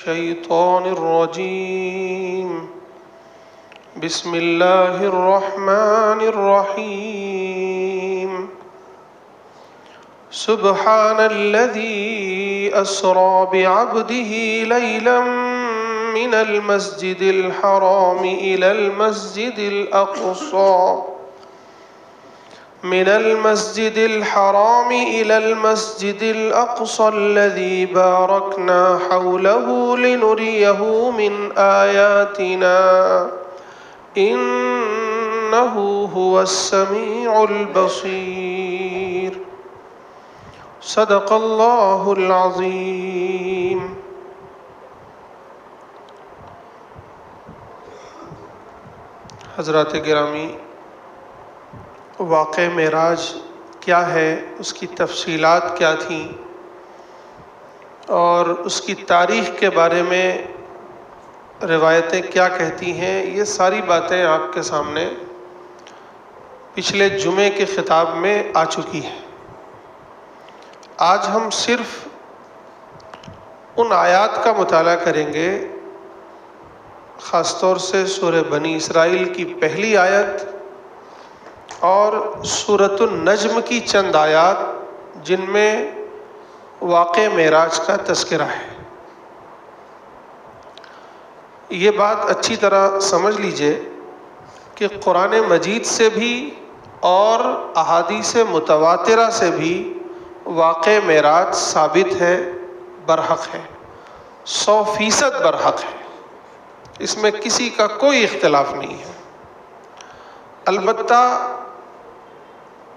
الشيطان الرجيم بسم الله الرحمن الرحيم سبحان الذي أسرى بعبده ليلا من المسجد الحرام إلى المسجد الأقصى الذي باركنا حوله لنريه من آياتنا إنه هو السميع البصير صدق اللہ العظیم۔ حضرات گرامی، واقع معراج کیا ہے، اس کی تفصیلات کیا تھیں اور اس کی تاریخ کے بارے میں روایتیں کیا کہتی ہیں، یہ ساری باتیں آپ کے سامنے پچھلے جمعے کے خطاب میں آ چکی ہیں۔ آج ہم صرف ان آیات کا مطالعہ کریں گے، خاص طور سے سورہ بنی اسرائیل کی پہلی آیت اور سورۃ النجم کی چند آیات جن میں واقع معراج کا تذکرہ ہے۔ یہ بات اچھی طرح سمجھ لیجئے کہ قرآن مجید سے بھی اور احادیث متواترہ سے بھی واقع معراج ثابت ہے، برحق ہے، 100% برحق ہے، اس میں کسی کا کوئی اختلاف نہیں ہے۔ البتہ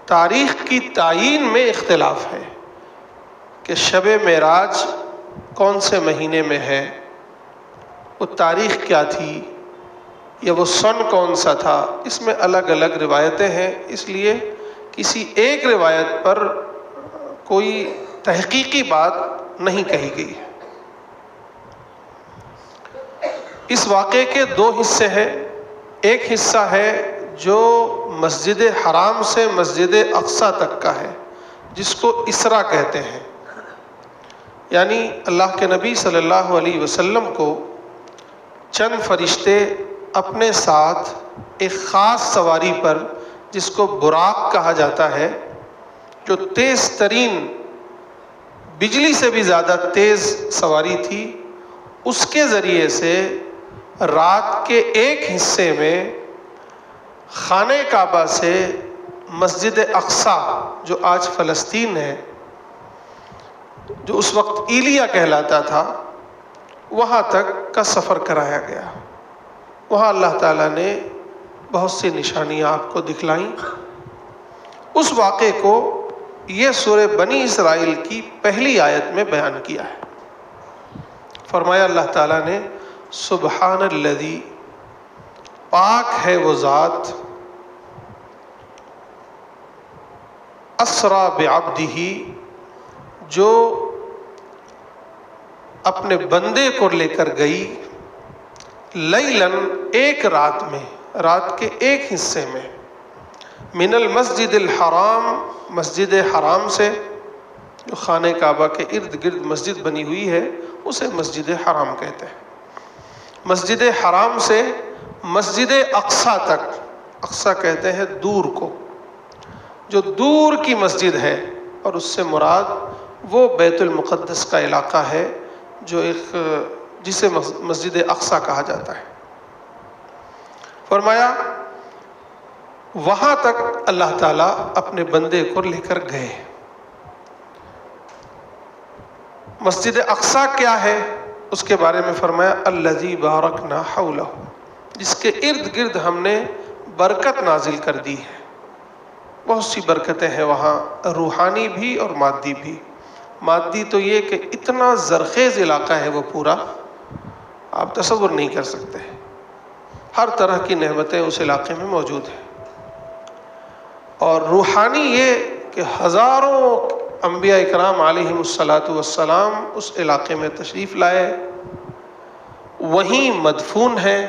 تاریخ کی تعیین میں اختلاف ہے کہ شب معراج کون سے مہینے میں ہے، وہ تاریخ کیا تھی، یا وہ سن کون سا تھا، اس میں الگ الگ روایتیں ہیں، اس لیے کسی ایک روایت پر کوئی تحقیقی بات نہیں کہی گئی ہے۔ اس واقعے کے دو حصے ہیں۔ ایک حصہ ہے جو مسجد حرام سے مسجد اقصیٰ تک کا ہے، جس کو اسرا کہتے ہیں، یعنی اللہ کے نبی صلی اللہ علیہ وسلم کو چند فرشتے اپنے ساتھ ایک خاص سواری پر، جس کو براق کہا جاتا ہے، جو تیز ترین، بجلی سے بھی زیادہ تیز سواری تھی، اس کے ذریعے سے رات کے ایک حصے میں خانہ کعبہ سے مسجد اقصیٰ جو آج فلسطین ہے، جو اس وقت ایلیا کہلاتا تھا، وہاں تک کا سفر کرایا گیا۔ وہاں اللہ تعالیٰ نے بہت سی نشانیاں آپ کو دکھلائیں۔ اس واقعے کو یہ سورہ بنی اسرائیل کی پہلی آیت میں بیان کیا ہے۔ فرمایا اللہ تعالیٰ نے، سبحان الذی، پاک ہے وہ ذات، اسریٰ بعبدہ، جو اپنے بندے کو لے کر گئی، لیلاً، ایک رات میں، رات کے ایک حصے میں، من المسجد الحرام، مسجد حرام سے، جو خانہ کعبہ کے ارد گرد مسجد بنی ہوئی ہے اسے مسجد حرام کہتے ہیں، مسجد حرام سے مسجد اقصیٰ تک، اقصیٰ کہتے ہیں دور کو، جو دور کی مسجد ہے، اور اس سے مراد وہ بیت المقدس کا علاقہ ہے جو جسے مسجد اقصیٰ کہا جاتا ہے۔ فرمایا وہاں تک اللہ تعالیٰ اپنے بندے کو لے کر گئے۔ مسجد اقصیٰ کیا ہے، اس کے بارے میں فرمایا الذی بارکنا حولہ، جس کے ارد گرد ہم نے برکت نازل کر دی ہے۔ بہت سی برکتیں ہیں وہاں، روحانی بھی اور مادی بھی۔ مادی تو یہ کہ اتنا زرخیز علاقہ ہے وہ پورا، آپ تصور نہیں کر سکتے، ہر طرح کی نعمتیں اس علاقے میں موجود ہیں۔ اور روحانی یہ کہ ہزاروں انبیاء اکرام علیہم الصلاۃ اس علاقے میں تشریف لائے، وہیں مدفون ہیں،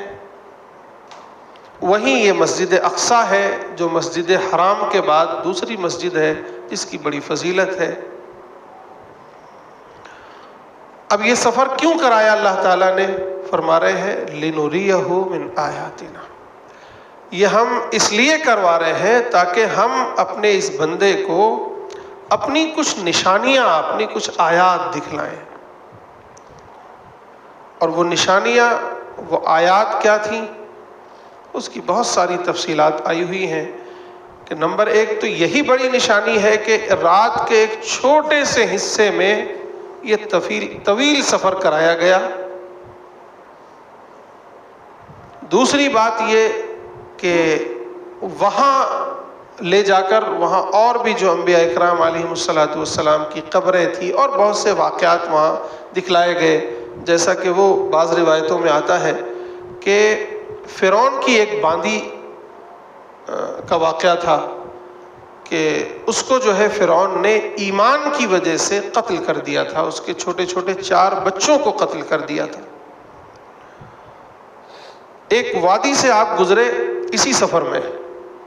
وہیں یہ مسجد اقصیٰ ہے جو مسجد حرام کے بعد دوسری مسجد ہے جس کی بڑی فضیلت ہے۔ اب یہ سفر کیوں کرایا اللہ تعالیٰ نے؟ فرما رہے ہیں لِنُرِيَهُ مِنْ آیَاتِنَا، یہ ہم اس لیے کروا رہے ہیں تاکہ ہم اپنے اس بندے کو اپنی کچھ نشانیاں، اپنی کچھ آیات دکھلائیں۔ اور وہ نشانیاں، وہ آیات کیا تھیں؟ اس کی بہت ساری تفصیلات آئی ہوئی ہیں کہ نمبر ایک تو یہی بڑی نشانی ہے کہ رات کے ایک چھوٹے سے حصے میں یہ طویل سفر کرایا گیا۔ دوسری بات یہ کہ وہاں لے جا کر وہاں اور بھی جو انبیاء اکرام علیہم السلام کی قبریں تھیں اور بہت سے واقعات وہاں دکھلائے گئے، جیسا کہ وہ بعض روایتوں میں آتا ہے کہ فرعون کی ایک باندی کا واقعہ تھا کہ اس کو جو ہے فرعون نے ایمان کی وجہ سے قتل کر دیا تھا، اس کے چھوٹے چھوٹے 4 بچوں کو قتل کر دیا تھا۔ ایک وادی سے آپ گزرے اسی سفر میں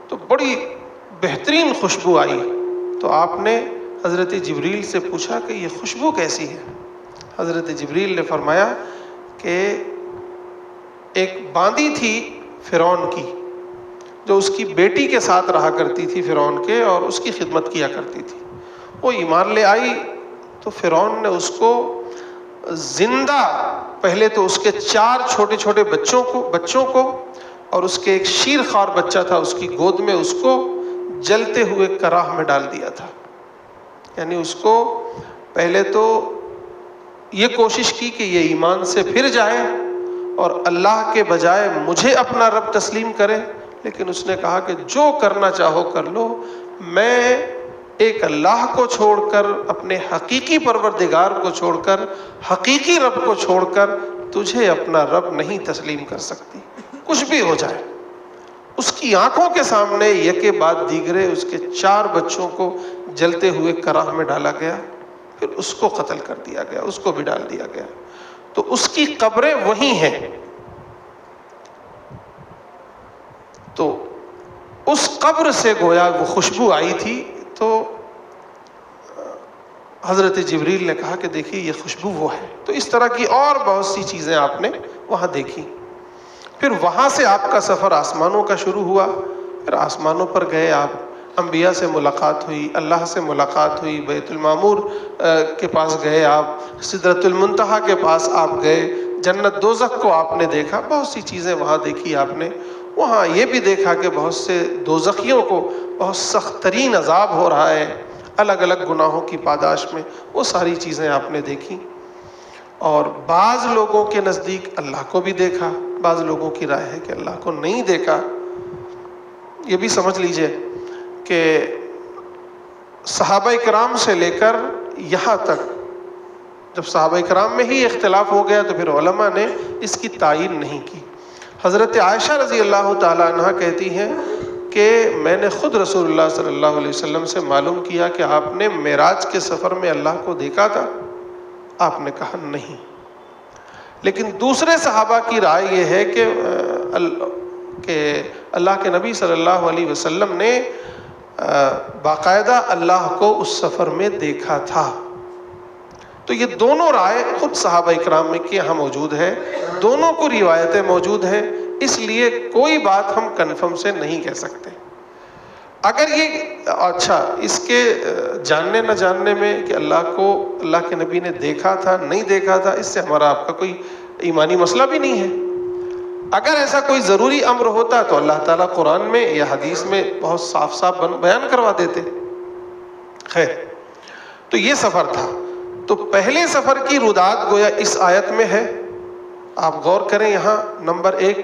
تو بڑی بہترین خوشبو آئی، تو آپ نے حضرت جبریل سے پوچھا کہ یہ خوشبو کیسی ہے؟ حضرت جبریل نے فرمایا کہ ایک باندی تھی فرعون کی جو اس کی بیٹی کے ساتھ رہا کرتی تھی فرعون کے، اور اس کی خدمت کیا کرتی تھی۔ وہ ایمان لے آئی تو فرعون نے اس کو زندہ، پہلے تو اس کے 4 چھوٹے چھوٹے بچوں کو اور اس کے ایک شیر خوار بچہ تھا اس کی گود میں، اس کو جلتے ہوئے کراہ میں ڈال دیا تھا۔ یعنی اس کو پہلے تو یہ کوشش کی کہ یہ ایمان سے پھر جائے اور اللہ کے بجائے مجھے اپنا رب تسلیم کرے، لیکن اس نے کہا کہ جو کرنا چاہو کر لو، میں ایک اللہ کو چھوڑ کر، اپنے حقیقی پروردگار کو چھوڑ کر، حقیقی رب کو چھوڑ کر تجھے اپنا رب نہیں تسلیم کر سکتی، کچھ بھی ہو جائے۔ اس کی آنکھوں کے سامنے یکے بعد دیگرے اس کے 4 بچوں کو جلتے ہوئے کراہ میں ڈالا گیا، پھر اس کو قتل کر دیا گیا، اس کو بھی ڈال دیا گیا۔ تو اس کی قبریں وہی ہیں۔ تو اس قبر سے گویا وہ خوشبو آئی تھی، تو حضرت جبریل نے کہا کہ دیکھیے یہ خوشبو وہ ہے۔ تو اس طرح کی اور بہت سی چیزیں آپ نے وہاں دیکھی۔ پھر وہاں سے آپ کا سفر آسمانوں کا شروع ہوا، پھر آسمانوں پر گئے آپ، انبیاء سے ملاقات ہوئی، اللہ سے ملاقات ہوئی، بیت المعمور کے پاس گئے آپ، سدرۃ المنتہا کے پاس آپ گئے، جنت دوزخ کو آپ نے دیکھا، بہت سی چیزیں وہاں دیکھی آپ نے۔ وہاں یہ بھی دیکھا کہ بہت سے دوزخیوں کو بہت سخت ترین عذاب ہو رہا ہے الگ الگ گناہوں کی پاداش میں، وہ ساری چیزیں آپ نے دیکھی۔ اور بعض لوگوں کے نزدیک اللہ کو بھی دیکھا، بعض لوگوں کی رائے ہے کہ اللہ کو نہیں دیکھا۔ یہ بھی سمجھ لیجئے کہ صحابہ کرام سے لے کر یہاں تک جب صحابہ کرام میں ہی اختلاف ہو گیا تو پھر علماء نے اس کی تعیین نہیں کی۔ حضرت عائشہ رضی اللہ تعالیٰ عنہ کہتی ہیں کہ میں نے خود رسول اللہ صلی اللہ علیہ وسلم سے معلوم کیا کہ آپ نے معراج کے سفر میں اللہ کو دیکھا تھا؟ آپ نے کہا نہیں۔ لیکن دوسرے صحابہ کی رائے یہ ہے کہ اللہ کے نبی صلی اللہ علیہ وسلم نے باقاعدہ اللہ کو اس سفر میں دیکھا تھا۔ تو یہ دونوں رائے خود صحابہ اکرام میں کے یہاں موجود ہے، دونوں کو روایتیں موجود ہیں، اس لیے کوئی بات ہم کنفرم سے نہیں کہہ سکتے۔ اگر یہ اچھا اس کے جاننے نہ جاننے میں کہ اللہ کو اللہ کے نبی نے دیکھا تھا نہیں دیکھا تھا، اس سے ہمارا آپ کا کوئی ایمانی مسئلہ بھی نہیں ہے۔ اگر ایسا کوئی ضروری امر ہوتا تو اللہ تعالیٰ قرآن میں یا حدیث میں بہت صاف صاف بیان کروا دیتے۔ خیر، تو یہ سفر تھا۔ تو پہلے سفر کی رداد گویا اس آیت میں ہے۔ آپ غور کریں، یہاں نمبر 1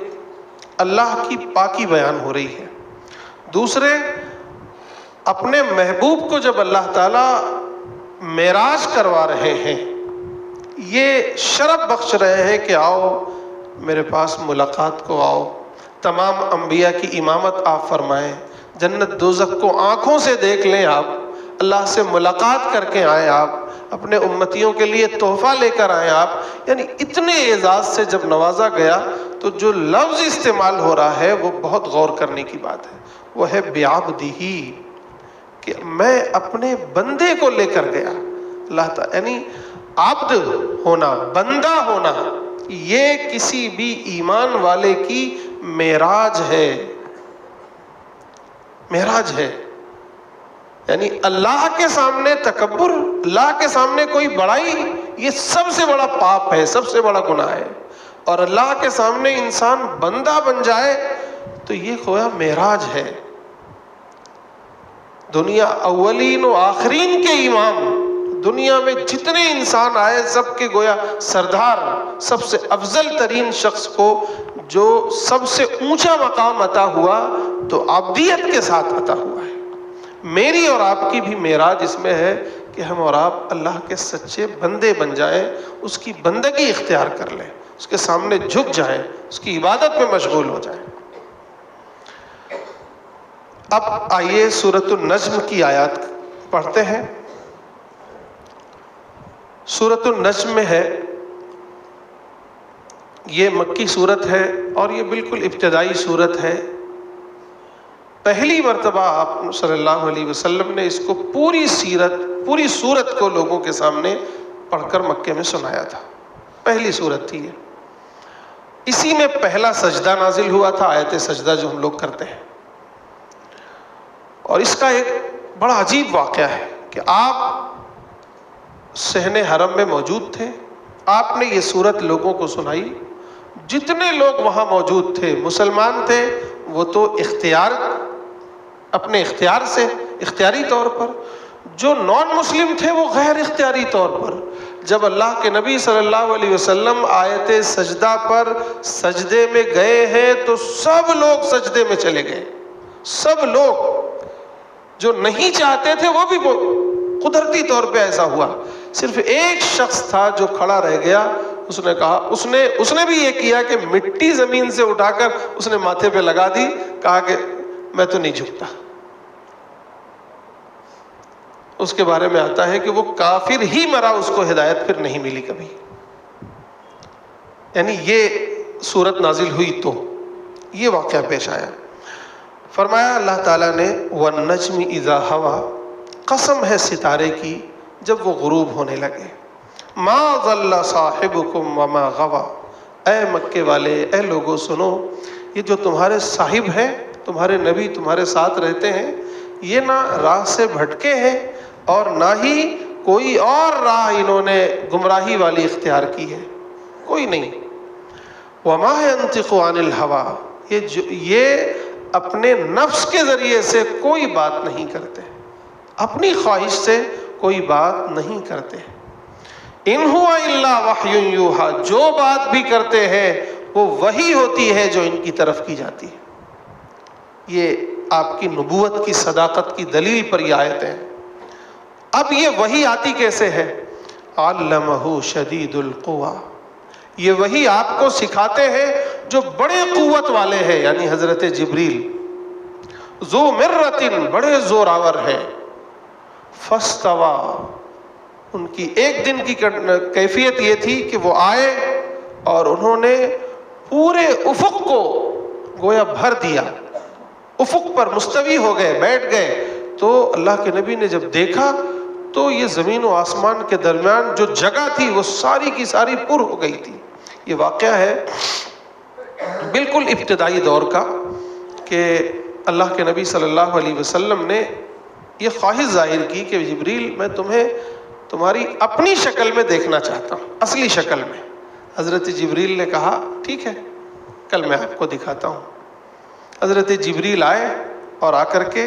اللہ کی پاکی بیان ہو رہی ہے۔ دوسرے، اپنے محبوب کو جب اللہ تعالیٰ معراج کروا رہے ہیں، یہ شرف بخش رہے ہیں کہ آؤ میرے پاس ملاقات کو آؤ، تمام انبیاء کی امامت آپ فرمائیں، جنت دوزخ کو آنکھوں سے دیکھ لیں، آپ اللہ سے ملاقات کر کے آئیں، آپ اپنے امتیوں کے لیے تحفہ لے کر آئیں آپ۔ یعنی اتنے اعزاز سے جب نوازا گیا تو جو لفظ استعمال ہو رہا ہے وہ بہت غور کرنے کی بات ہے، وہ ہے بعبدہ، کہ میں اپنے بندے کو لے کر گیا۔ اللہ تعالیٰ یعنی عبد ہونا، بندہ ہونا، یہ کسی بھی ایمان والے کی معراج ہے، معراج ہے۔ یعنی اللہ کے سامنے تکبر، اللہ کے سامنے کوئی بڑائی، یہ سب سے بڑا پاپ ہے، سب سے بڑا گناہ ہے۔ اور اللہ کے سامنے انسان بندہ بن جائے تو یہ گویا معراج ہے۔ دنیا اولین و آخرین کے امام، دنیا میں جتنے انسان آئے سب کے گویا سردار، سب سے افضل ترین شخص کو جو سب سے اونچا مقام عطا ہوا تو عبدیت کے ساتھ عطا ہوا ہے۔ میری اور آپ کی بھی معراج اس میں ہے کہ ہم اور آپ اللہ کے سچے بندے بن جائیں، اس کی بندگی اختیار کر لیں، اس کے سامنے جھک جائیں، اس کی عبادت میں مشغول ہو جائیں۔ اب آئیے سورۃ النجم کی آیات پڑھتے ہیں۔ سورۃ النجم میں ہے، یہ مکی سورت ہے اور یہ بالکل ابتدائی سورت ہے۔ پہلی مرتبہ آپ صلی اللہ علیہ وسلم نے اس کو پوری سورت کو لوگوں کے سامنے پڑھ کر مکے میں سنایا تھا، پہلی سورت تھی یہ۔ اسی میں پہلا سجدہ نازل ہوا تھا، آیت سجدہ جو ہم لوگ کرتے ہیں۔ اور اس کا ایک بڑا عجیب واقعہ ہے کہ آپ صحن حرم میں موجود تھے، آپ نے یہ سورت لوگوں کو سنائی۔ جتنے لوگ وہاں موجود تھے مسلمان تھے، وہ تو اپنے اختیار سے، اختیاری طور پر، جو نان مسلم تھے وہ غیر اختیاری طور پر۔ جب اللہ کے نبی صلی اللہ علیہ وسلم آیت سجدہ پر سجدے میں گئے ہیں تو سب لوگ سجدے میں چلے گئے، سب لوگ، جو نہیں چاہتے تھے وہ بھی قدرتی طور پہ ایسا ہوا۔ صرف ایک شخص تھا جو کھڑا رہ گیا، اس نے کہا، اس نے بھی یہ کیا کہ مٹی زمین سے اٹھا کر اس نے ماتھے پہ لگا دی، کہا کہ میں تو نہیں جھکتا۔ اس کے بارے میں آتا ہے کہ وہ کافر ہی مرا، اس کو ہدایت پھر نہیں ملی کبھی۔ یعنی یہ سورت نازل ہوئی تو یہ واقعہ پیش آیا۔ فرمایا اللہ تعالیٰ نے وَالنَّجْمِ إِذَا هَوَى، قسم ہے ستارے کی جب وہ غروب ہونے لگے۔ مَا ضَلَّ صَاحِبُكُمْ وَمَا غَوَى، اے مکے والے، اے لوگوں سنو، یہ جو تمہارے صاحب ہیں، تمہارے نبی تمہارے ساتھ رہتے ہیں، یہ نہ راہ سے بھٹکے ہیں اور نہ ہی کوئی اور راہ انہوں نے گمراہی والی اختیار کی ہے، کوئی نہیں۔ وَمَا يَنطِقُ عَنِ الْهَوَىٰ، یہ اپنے نفس کے ذریعے سے کوئی بات نہیں کرتے، اپنی خواہش سے کوئی بات نہیں کرتے۔ ان ہوا الا وحی یوحا، جو بات بھی کرتے ہیں وہ وحی ہوتی ہے جو ان کی طرف کی جاتی ہے۔ یہ آپ کی نبوت کی صداقت کی دلیل پر یہ آیت ہے۔ اب یہ وحی آتی کیسے ہے؟ علمہ شدید القویٰ، یہ وحی آپ کو سکھاتے ہیں جو بڑے قوت والے ہیں، یعنی حضرت جبریل۔ ذو مرۃ، بڑے زور آور ہے۔ فاستویٰ، ان کی ایک دن کی کیفیت یہ تھی کہ وہ آئے اور انہوں نے پورے افق کو گویا بھر دیا، افق پر مستوی ہو گئے، بیٹھ گئے۔ تو اللہ کے نبی نے جب دیکھا تو یہ زمین و آسمان کے درمیان جو جگہ تھی وہ ساری کی ساری پر ہو گئی تھی۔ یہ واقعہ ہے بالکل ابتدائی دور کا کہ اللہ کے نبی صلی اللہ علیہ وسلم نے یہ خواہش ظاہر کی کہ جبریل میں تمہیں تمہاری اپنی شکل میں دیکھنا چاہتا ہوں، اصلی شکل میں۔ حضرت جبریل نے کہا ٹھیک ہے، کل میں آپ کو دکھاتا ہوں۔ حضرت جبریل آئے اور آ کر کے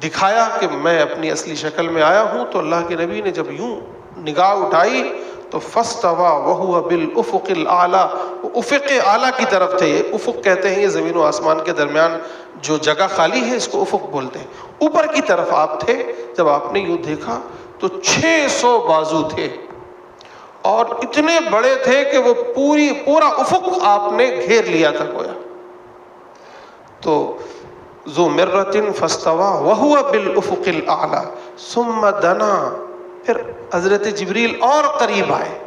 دکھایا کہ میں اپنی اصلی شکل میں آیا ہوں۔ تو اللہ کے نبی نے جب یوں نگاہ اٹھائی تو فاستویٰ وہو بالافق الاعلیٰ، وہ افق اعلیٰ کی طرف تھے۔ یہ افق کہتے ہیں یہ زمین و آسمان کے درمیان جو جگہ خالی ہے اس کو افق بولتے ہیں۔ اوپر کی طرف آپ تھے۔ جب آپ نے یوں دیکھا تو 600 بازو تھے اور اتنے بڑے تھے کہ وہ پورا افق آپ نے گھیر لیا تھا گویا۔ تو ذو مرۃ فاستویٰ وہو بالافق الاعلیٰ ثم دنا، پھر حضرت جبریل اور قریب آئے،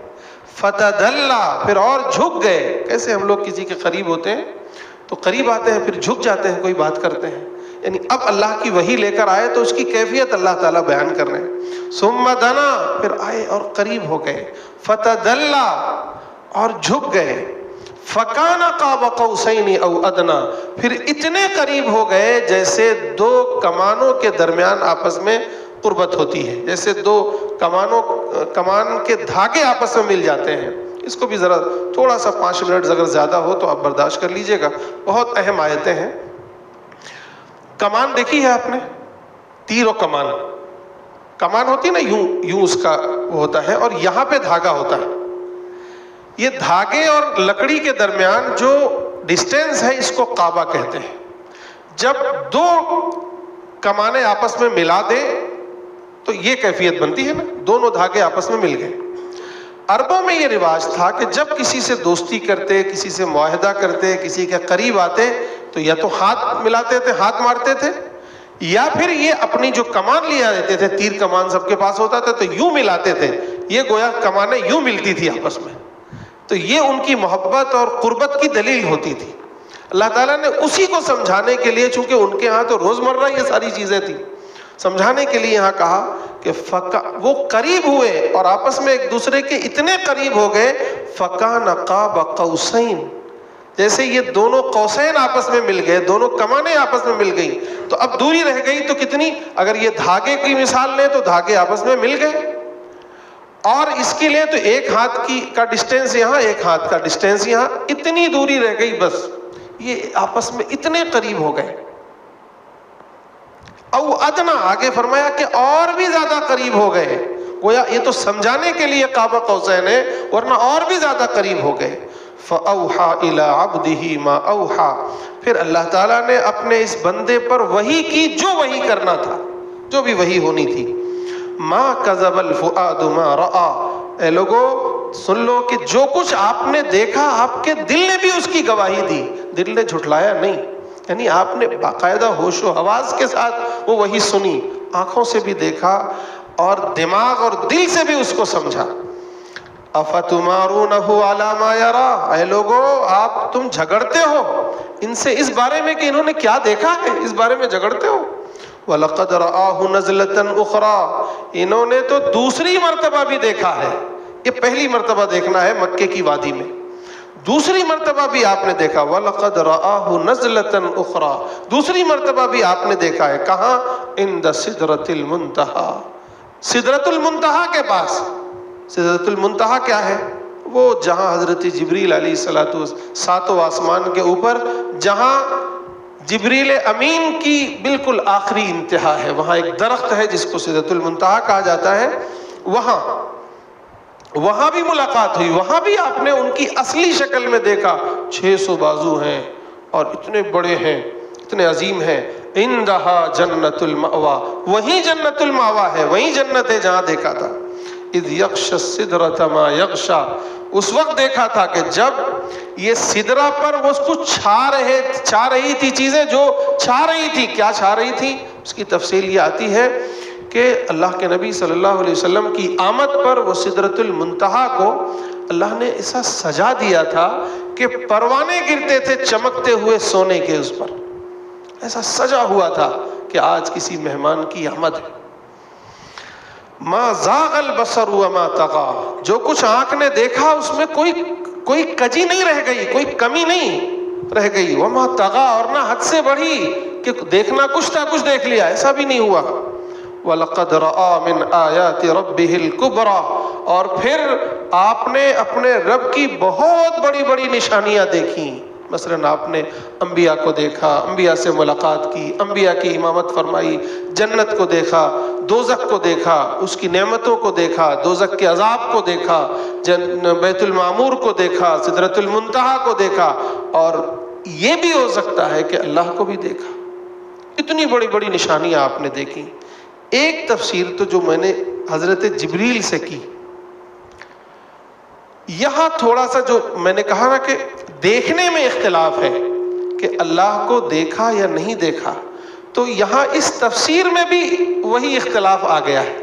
فتدلی، پھر اور جھک گئے۔ کیسے ہم لوگ کسی کے قریب ہوتے ہیں تو قریب آتے ہیں پھر جھک جاتے ہیں، کوئی بات کرتے ہیں، یعنی اب اللہ کی وحی لے کر آئے تو اس کی کیفیت اللہ تعالیٰ بیان کر رہے ہیں. ثم دنا، پھر آئے اور قریب ہو گئے. فتدلا، اور جھک گئے. فکان قاب قوسین او ادنا، پھر اتنے قریب ہو گئے جیسے دو کمانوں کے درمیان آپس میں قربت ہوتی ہے، جیسے دو کمان کے دھاگے آپس میں مل جاتے ہیں. اس کو بھی ذرا تھوڑا سا 5 منٹ اگر زیادہ ہو تو آپ برداشت کر لیجئے گا، بہت اہم آیتیں ہیں. کمان دیکھی ہے آپ نے؟ تیر و کمان، کمان ہوتی ہے نا، یوں اس کا وہ ہوتا ہے، اور یہاں پہ دھاگا ہوتا ہے. یہ دھاگے اور لکڑی کے درمیان جو ڈسٹینس ہے اس کو قابہ کہتے ہیں. جب دو کمانیں آپس میں ملا دیں تو یہ کیفیت بنتی ہے نا، دونوں دھاگے آپس میں مل گئے. عربوں میں یہ رواج تھا کہ جب کسی سے دوستی کرتے، کسی سے معاہدہ کرتے، کسی کے قریب آتے تو یا تو ہاتھ ملاتے تھے، ہاتھ مارتے تھے، یا پھر یہ اپنی جو کمان لیا دیتے تھے، تیر کمان سب کے پاس ہوتا تھا تو یوں ملاتے تھے. یہ گویا کمانیں یوں ملتی تھی آپس میں، تو یہ ان کی محبت اور قربت کی دلیل ہوتی تھی. اللہ تعالیٰ نے اسی کو سمجھانے کے لیے، چونکہ ان کے ہاں تو روزمرہ یہ ساری چیزیں تھیں، سمجھانے کے لیے یہاں کہا کہ وہ قریب ہوئے اور آپس میں ایک دوسرے کے اتنے قریب ہو گئے. فکان قاب قوسین، جیسے یہ دونوں قوسین آپس میں مل گئے، دونوں کمانیں آپس میں مل گئی. تو اب دوری رہ گئی تو کتنی، اگر یہ دھاگے کی مثال لیں تو دھاگے آپس میں مل گئے، اور اس کے لیے تو ایک ہاتھ کا ڈسٹینس یہاں، ایک ہاتھ کا ڈسٹینس یہاں، اتنی دوری رہ گئی. بس یہ آپس میں اتنے قریب ہو گئے. او ادنا، آگے فرمایا کہ اور بھی زیادہ قریب ہو گئے. گویا یہ تو سمجھانے کے لیے قاب قوسین ہے، ورنہ اور بھی زیادہ قریب ہو گئے. فَأَوْحَى إِلَىٰ عَبْدِهِ مَا أَوْحَى، پھر اللہ تعالیٰ نے اپنے اس بندے پر وحی کی جو وحی کرنا تھا، جو بھی وحی ہونی تھی. مَا كَذَبَ الْفُؤَادُ مَا رَأَىٰ، اے لوگو سن لو کہ جو کچھ آپ نے دیکھا آپ کے دل نے بھی اس کی گواہی دی، دل نے جھٹلایا نہیں. یعنی آپ نے باقاعدہ ہوش و حواس کے ساتھ وہ وحی سنی، آنکھوں سے بھی دیکھا اور دماغ اور دل سے بھی اس کو سمجھا. افتمارونہ علی ما یری، اے لوگو آپ تم جھگڑتے ہو ان سے اس بارے میں کہ انہوں نے کیا دیکھا ہے، اس بارے میں جھگڑتے ہو. وَلَقَدْ رَآهُ نَزْلَةً أُخْرَىٰ، انہوں نے تو دوسری مرتبہ بھی دیکھا ہے. یہ پہلی مرتبہ دیکھنا ہے مکے کی وادی میں، دوسری مرتبہ بھی آپ نے دیکھا. وَلَقَدْ رَآهُ نَزْلَةً أُخْرَىٰ، دوسری مرتبہ بھی آپ نے دیکھا ہے. کہاں؟ عند سدرۃ المنتہا، سدرۃ المنتہا کے پاس. سدرۃ المنتہا کیا ہے؟ وہ جہاں حضرت جبریل علیہ الصلوۃ والسلام 7 آسمان کے اوپر، جہاں جبریل امین کی بالکل آخری انتہا ہے، وہاں ایک درخت ہے جس کو سدرۃ المنتہا کہا جاتا ہے. وہاں بھی ملاقات ہوئی، وہاں بھی آپ نے ان کی اصلی شکل میں دیکھا. 600 بازو ہیں اور اتنے بڑے ہیں، اتنے عظیم ہیں. عندہا جنت المأوا، وہیں جنت المأوا ہے، وہیں جنت ہے جہاں دیکھا تھا. اذ یغشی السدرۃ ما یغشی، اس وقت دیکھا تھا کہ جب یہ سدرہ پر وہ اس کو چھا رہی تھی چیزیں جو چھا رہی تھی. کیا چھا رہی تھی؟ اس کی تفصیل یہ آتی ہے کہ اللہ کے نبی صلی اللہ علیہ وسلم کی آمد پر وہ سدرۃ المنتہا کو اللہ نے ایسا سجا دیا تھا کہ پروانے گرتے تھے چمکتے ہوئے سونے کے اس پر، ایسا سجا ہوا تھا کہ آج کسی مہمان کی آمد ہے. ما زاغ البصر وما طغى، جو کچھ آنکھ نے دیکھا اس میں کوئی کجی نہیں رہ گئی، کوئی کمی نہیں رہ گئی. وما طغى، اور نہ حد سے بڑھی کہ دیکھنا کچھ تھا کچھ دیکھ لیا، ایسا بھی نہیں ہوا. وَلَقَدْ رَآ مِنْ آيَاتِ رَبِّهِ الْكُبْرَى، اور پھر آپ نے اپنے رب کی بہت بڑی بڑی نشانیاں دیکھیں. مثلاً آپ نے انبیاء کو دیکھا، انبیاء سے ملاقات کی، انبیاء کی امامت فرمائی، جنت کو دیکھا، دوزخ کو دیکھا، اس کی نعمتوں کو دیکھا، دوزخ کے عذاب کو دیکھا، بیت المعمور کو دیکھا، سدرۃ المنتہا کو دیکھا، اور یہ بھی ہو سکتا ہے کہ اللہ کو بھی دیکھا. اتنی بڑی بڑی نشانیاں آپ نے دیکھی. ایک تفسیر تو جو میں نے حضرت جبریل سے کی، یہاں تھوڑا سا جو میں نے کہا نا کہ دیکھنے میں اختلاف ہے کہ اللہ کو دیکھا یا نہیں دیکھا، تو یہاں اس تفسیر میں بھی وہی اختلاف آ گیا ہے.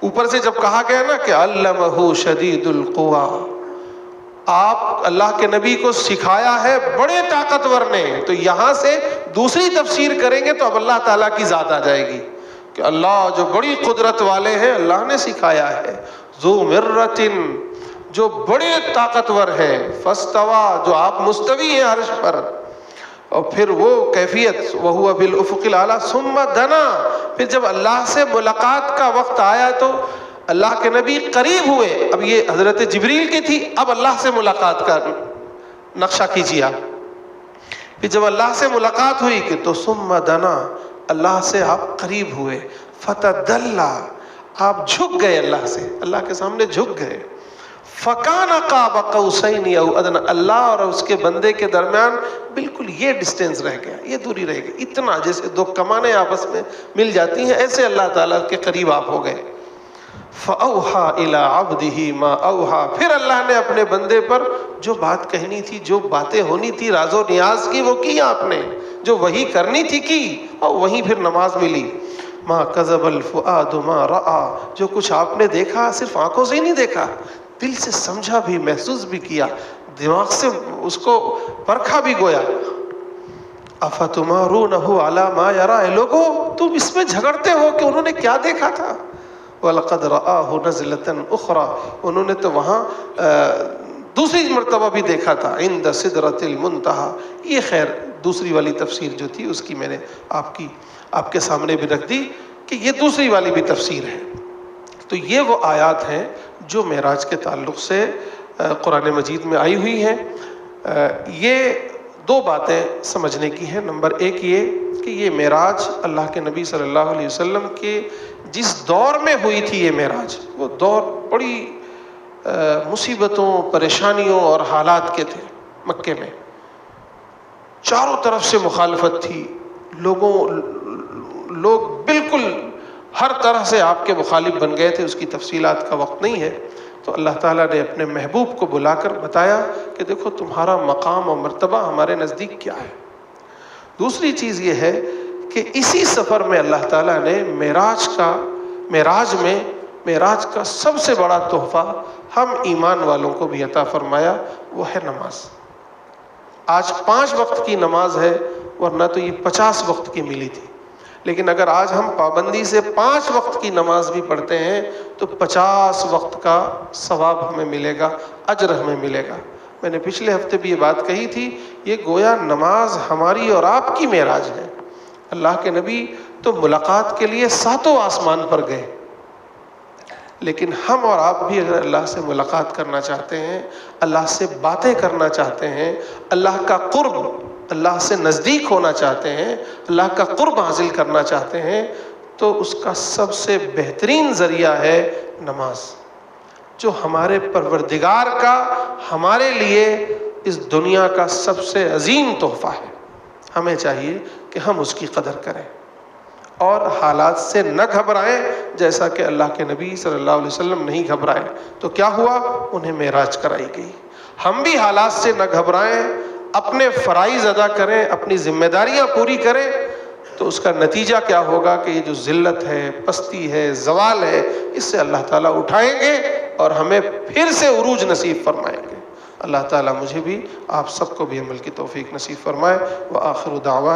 اوپر سے جب کہا گیا نا کہ علمہ شدید القویٰ، آپ اللہ کے نبی کو سکھایا ہے بڑے طاقتور نے، تو یہاں سے دوسری تفسیر کریں گے تو اب اللہ تعالیٰ کی ذات آ جائے گی کہ اللہ جو بڑی قدرت والے ہیں اللہ نے سکھایا ہے، ذو مرۃ جو بڑے طاقتور ہیں، فاستویٰ جو آپ مستوی ہیں عرش پر، اور پھر وہ کیفیت وَهُوَ بِالْأُفُقِ الْأَعْلَىٰ ثُمَّ دَنَا، پھر جب اللہ سے ملاقات کا وقت آیا تو اللہ کے نبی قریب ہوئے. اب یہ حضرت جبریل کی تھی، اب اللہ سے ملاقات کا نقشہ کیجیے آپ. پھر جب اللہ سے ملاقات ہوئی کہ تو ثُمَّ دَنَا، اللہ سے آپ قریب ہوئے، فَتَدَلَّا آپ جھک گئے اللہ سے، اللہ کے سامنے جھک گئے. فَكَانَ قَابَ قَوْسَيْنِ أَوْ أَدْنَىٰ، اللہ اور اس کے بندے کے درمیان بالکل یہ ڈسٹینس رہ گیا، یہ دوری رہ گئی، اتنا جیسے دو کمانیں آپس میں مل جاتی ہیں ایسے اللہ تعالیٰ کے قریب آپ ہو گئے. فَأَوْحَىٰ إِلَىٰ عَبْدِهِ مَا أَوْحَىٰ، پھر اللہ نے اپنے بندے پر جو بات کہنی تھی، جو باتیں ہونی تھی راز و نیاز کی، وہ کی آپ نے، جو وہی کرنی تھی کی، اور وہیں پھر نماز ملی. مَا كَذَبَ الْفُؤَادُ مَا رَأَىٰ، جو کچھ آپ نے دیکھا صرف آنکھوں سے ہی نہیں دیکھا، دل سے سمجھا بھی، محسوس بھی کیا، دماغ سے اس کو پرکھا بھی گویا. أَفَتُمَارُونَهُ عَلَىٰ مَا يَرَىٰ، اے لوگو تم اس میں جھگڑتے ہو کہ انہوں نے کیا دیکھا تھا. وَلَقَدْ رَآهُ نَزْلَةً أُخْرَىٰ، انہوں نے تو وہاں دوسری مرتبہ بھی دیکھا تھا، عند سدرۃ المنتہیٰ. یہ خیر دوسری والی تفسیر جو تھی اس کی میں نے آپ کے سامنے بھی رکھ دی کہ یہ دوسری والی بھی تفسیر ہے. تو یہ وہ آیات ہیں جو معراج کے تعلق سے قرآن مجید میں آئی ہوئی ہیں. یہ دو باتیں سمجھنے کی ہیں. نمبر ایک یہ کہ یہ معراج اللہ کے نبی صلی اللہ علیہ وسلم کے جس دور میں ہوئی تھی، یہ معراج وہ دور بڑی مصیبتوں، پریشانیوں اور حالات کے تھے. مکے میں چاروں طرف سے مخالفت تھی، لوگ بالکل ہر طرح سے آپ کے مخالف بن گئے تھے. اس کی تفصیلات کا وقت نہیں ہے. تو اللہ تعالیٰ نے اپنے محبوب کو بلا کر بتایا کہ دیکھو تمہارا مقام اور مرتبہ ہمارے نزدیک کیا ہے. دوسری چیز یہ ہے کہ اسی سفر میں اللہ تعالیٰ نے معراج کا سب سے بڑا تحفہ ہم ایمان والوں کو بھی عطا فرمایا، وہ ہے نماز. آج 5 وقت کی نماز ہے، ورنہ تو یہ 50 وقت کی ملی تھی. لیکن اگر آج ہم پابندی سے 5 وقت کی نماز بھی پڑھتے ہیں تو 50 وقت کا ثواب ہمیں ملے گا، اجر ہمیں ملے گا. میں نے پچھلے ہفتے بھی یہ بات کہی تھی، یہ گویا نماز ہماری اور آپ کی معراج ہے. اللہ کے نبی تو ملاقات کے لیے 7 آسمان پر گئے، لیکن ہم اور آپ بھی اگر اللہ سے ملاقات کرنا چاہتے ہیں، اللہ سے باتیں کرنا چاہتے ہیں، اللہ کا قرب، اللہ سے نزدیک ہونا چاہتے ہیں، اللہ کا قرب حاصل کرنا چاہتے ہیں، تو اس کا سب سے بہترین ذریعہ ہے نماز، جو ہمارے پروردگار کا ہمارے لیے اس دنیا کا سب سے عظیم تحفہ ہے. ہمیں چاہیے کہ ہم اس کی قدر کریں اور حالات سے نہ گھبرائیں، جیسا کہ اللہ کے نبی صلی اللہ علیہ وسلم نہیں گھبرائے. تو کیا ہوا؟ انہیں معراج کرائی گئی. ہم بھی حالات سے نہ گھبرائیں، اپنے فرائض ادا کریں، اپنی ذمہ داریاں پوری کریں. تو اس کا نتیجہ کیا ہوگا کہ یہ جو ذلت ہے، پستی ہے، زوال ہے، اس سے اللہ تعالیٰ اٹھائیں گے اور ہمیں پھر سے عروج نصیب فرمائیں گے. اللہ تعالیٰ مجھے بھی آپ سب کو بھی عمل کی توفیق نصیب فرمائے. وآخر دعوانا